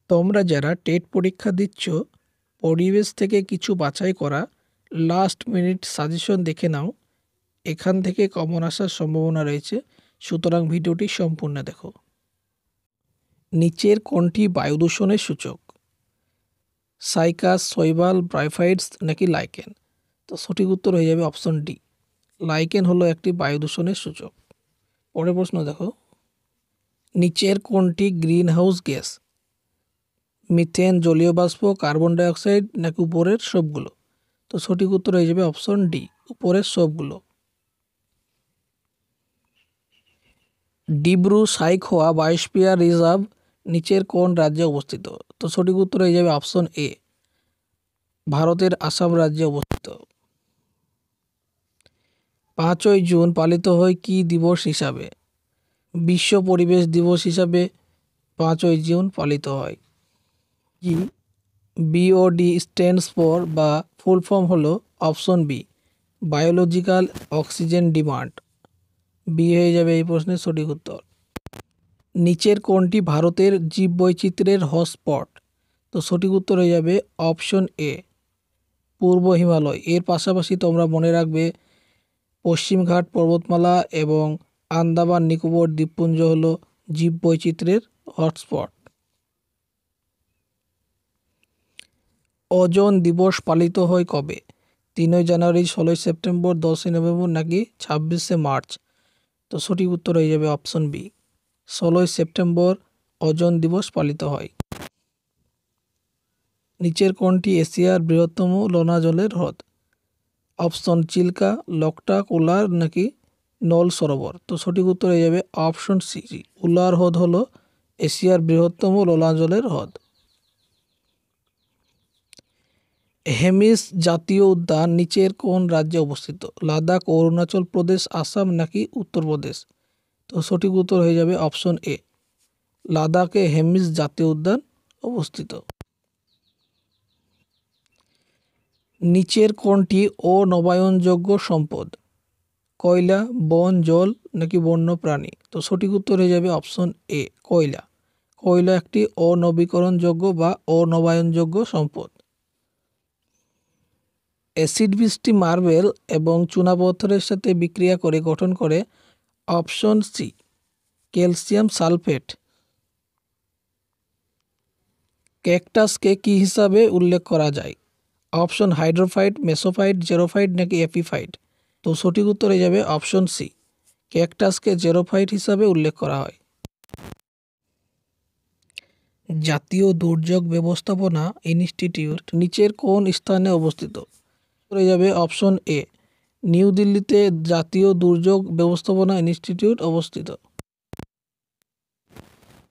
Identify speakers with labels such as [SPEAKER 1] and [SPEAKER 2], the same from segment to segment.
[SPEAKER 1] তোমরা যারা টেট পরীক্ষা দিচ্ছ, পরিবেশ থেকে কিছু বাছাই করা লাস্ট মিনিট সাজেশন দেখে নাও। এখান থেকে কমন আসার সম্ভাবনা রয়েছে, সুতরাং ভিডিওটি সম্পূর্ণ দেখো। নিচের কোনটি বায়ু দূষণের সূচক? সাইকাস, শৈবাল, ব্রাইফাইটস নাকি লাইকেন? তো সঠিক উত্তর হয়ে যাবে অপশন ডি। লাইকেন হলো একটি বায়ু দূষণের সূচক। পরের প্রশ্ন দেখো, নিচের কোনটি গ্রিন হাউস গ্যাস? মিথেন, জলীয় বাষ্প, কার্বন ডাইঅক্সাইড নাকি উপরের সবগুলো? তো সঠিক উত্তর হয়ে যাবে অপশন ডি, উপরের সবগুলো। ডিব্রু সাইখোয়া বায়োস্ফিয়ার রিজার্ভ নিচের কোন রাজ্যে অবস্থিত? তো সঠিক উত্তর হয়ে যাবে অপশন এ, ভারতের আসাম রাজ্যে অবস্থিত। 5ই জুন পালিত হয় কি দিবস হিসাবে? বিশ্ব পরিবেশ দিবস হিসাবে 5ই জুন পালিত হয়। জি বিওডি স্ট্যান্ডস ফর বা ফুল ফর্ম হলো option B, biological oxygen demand. B হয়ে যাবে এই প্রশ্নের সঠিক উত্তর। নিচের কোনটি ভারতের জীববৈচিত্র্যের হটস্পট? তো সঠিক উত্তর হয়ে যাবে অপশন এ, পূর্ব হিমালয়। এর পাশাপাশি তোমরা মনে রাখবে পশ্চিমঘাট পর্বতমালা এবং আন্দামান নিকোবর দ্বীপপুঞ্জ হল জীববৈচিত্র্যের হটস্পট। ওজোন দিবস পালিত হয় কবে? 3ই জানুয়ারি, 16ই সেপ্টেম্বর, 10ই নভেম্বর নাকি 26শে মার্চ? তো সঠিক উত্তর হয়ে যাবে অপশন বি, 16ই সেপ্টেম্বর ওজোন দিবস পালিত হয়। নিচের কোনটি এশিয়ার বৃহত্তম লোনা জলের হ্রদ? অপশন চিল্কা, লকটা, উলার নাকি নল সরোবর? তো সঠিক উত্তর হয়ে যাবে অপশন সি, উলার হ্রদ হলো এশিয়ার বৃহত্তম লোনা জলের হ্রদ। হেমিস জাতীয় উদ্যান নিচের কোন রাজ্যে অবস্থিত? লাদাখ, অরুণাচল প্রদেশ, আসাম নাকি উত্তরপ্রদেশ? তো সঠিক উত্তর হয়ে যাবে অপশন এ, লাদাখে হেমিস জাতীয় উদ্যান অবস্থিত। নিচের কোনটি অনবায়নযোগ্য সম্পদ? কয়লা, বন, জল নাকি বন্য প্রাণী? তো সঠিক উত্তর হয়ে যাবে অপশন এ, কয়লা। কয়লা একটি অনবীকরণযোগ্য বা অনবায়নযোগ্য সম্পদ। অ্যাসিড বৃষ্টি মার্বেল এবং চুনাপথরের সাথে বিক্রিয়া করে গঠন করে অপশন সি, ক্যালসিয়াম সালফেট। ক্যাকটাসকে কি হিসাবে উল্লেখ করা যায়? অপশন হাইড্রোফাইট, মেসোফাইট, জেরোফাইট নাকি এপিফাইট? তো সঠিক উত্তর হয়ে যাবে অপশন সি, ক্যাকটাসকে জেরোফাইট হিসাবে উল্লেখ করা হয়। জাতীয় দুর্যোগ ব্যবস্থাপনা ইনস্টিটিউট নিচের কোন স্থানে অবস্থিত? হয়ে যাবে অপশন এ, নিউ দিল্লিতে জাতীয় দুর্যোগ ব্যবস্থাপনা ইনস্টিটিউট অবস্থিত।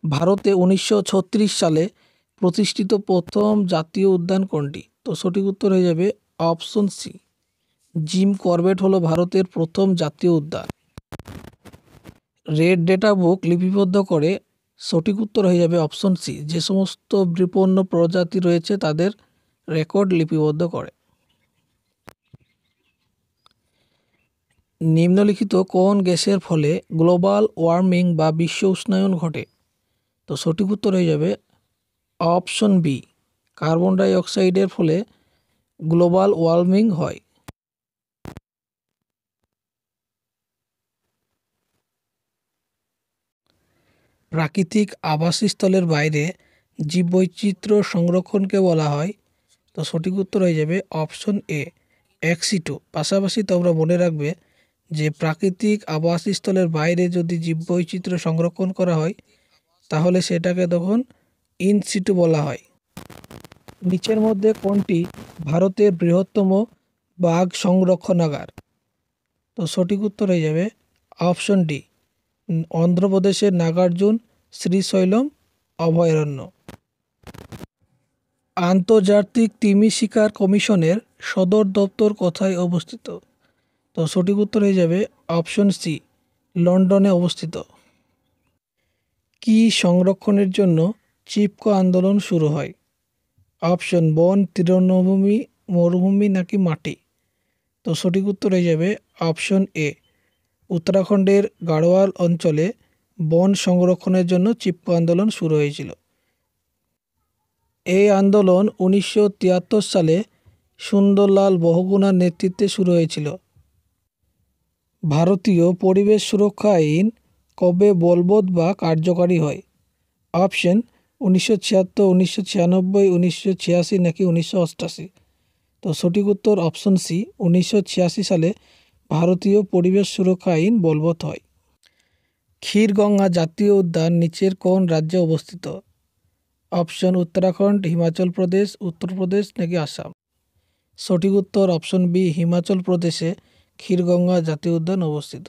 [SPEAKER 1] ভারতে 1936 সালে প্রতিষ্ঠিত প্রথম জাতীয় উদ্যান কোনটি? তো সঠিক উত্তর হয়ে যাবে অপশন সি, জিম করবেট হলো ভারতের প্রথম জাতীয় উদ্যান। রেড ডেটা বুক লিপিবদ্ধ করে? সঠিক উত্তর হয়ে যাবে অপশন সি, যে সমস্ত বিপন্ন প্রজাতি রয়েছে তাদের রেকর্ড লিপিবদ্ধ করে। নিম্নলিখিত কোন গ্যাসের ফলে গ্লোবাল ওয়ার্মিং বা বিশ্ব উষ্ণায়ন ঘটে? তো সঠিক উত্তর হয়ে যাবে অপশন বি, কার্বন ডাই অক্সাইডের ফলে গ্লোবাল ওয়ার্মিং হয়। প্রাকৃতিক আবাসস্থলের বাইরে জীববৈচিত্র্য সংরক্ষণকে বলা হয়? তো সঠিক উত্তর হয়ে যাবে অপশন এ, এক্সিটু। পাশাপাশি তোমরা মনে রাখবে যে প্রাকৃতিক আবাসস্থলের বাইরে যদি জীববৈচিত্র্য সংরক্ষণ করা হয় তাহলে সেটাকে তখন ইনসিটু বলা হয়। নিচের মধ্যে কোনটি ভারতের বৃহত্তম বাঘ সংরক্ষণাগার? তো সঠিক উত্তর হয়ে যাবে অপশন ডি, অন্ধ্রপ্রদেশের নাগার্জুন শ্রীশৈলম অভয়ারণ্য। আন্তর্জাতিক তিমি শিকার কমিশনের সদর দপ্তর কোথায় অবস্থিত? তো সঠিক উত্তর হয়ে যাবে অপশন সি, লন্ডনে অবস্থিত। কি সংরক্ষণের জন্য চিপকো আন্দোলন শুরু হয়? অপশন বন, তৃণভূমি, মরুভূমি নাকি মাটি? তো সঠিক উত্তর হয়ে যাবে অপশন এ, উত্তরাখণ্ডের গাড়োয়াল অঞ্চলে বন সংরক্ষণের জন্য চিপকো আন্দোলন শুরু হয়েছিল। এই আন্দোলন 1973 সালে সুন্দরলাল বহুগুণার নেতৃত্বে শুরু হয়েছিল। ভারতীয় পরিবেশ সুরক্ষা আইন কবে বলবৎ বা কার্যকারী হয়? অপশন 1976, 1996, 1986 নাকি 1988। তো সঠিক উত্তর অপশন সি, 1986 সালে ভারতীয় পরিবেশ সুরক্ষা আইন বলবৎ হয়। ক্ষীরগঙ্গা জাতীয় উদ্যান নিচের কোন রাজ্যে অবস্থিত? অপশন উত্তরাখণ্ড, হিমাচল প্রদেশ, উত্তরপ্রদেশ নাকি আসাম। সঠিক উত্তর অপশন বি, হিমাচল প্রদেশে ক্ষীরগঙ্গা জাতীয় উদ্যান অবস্থিত।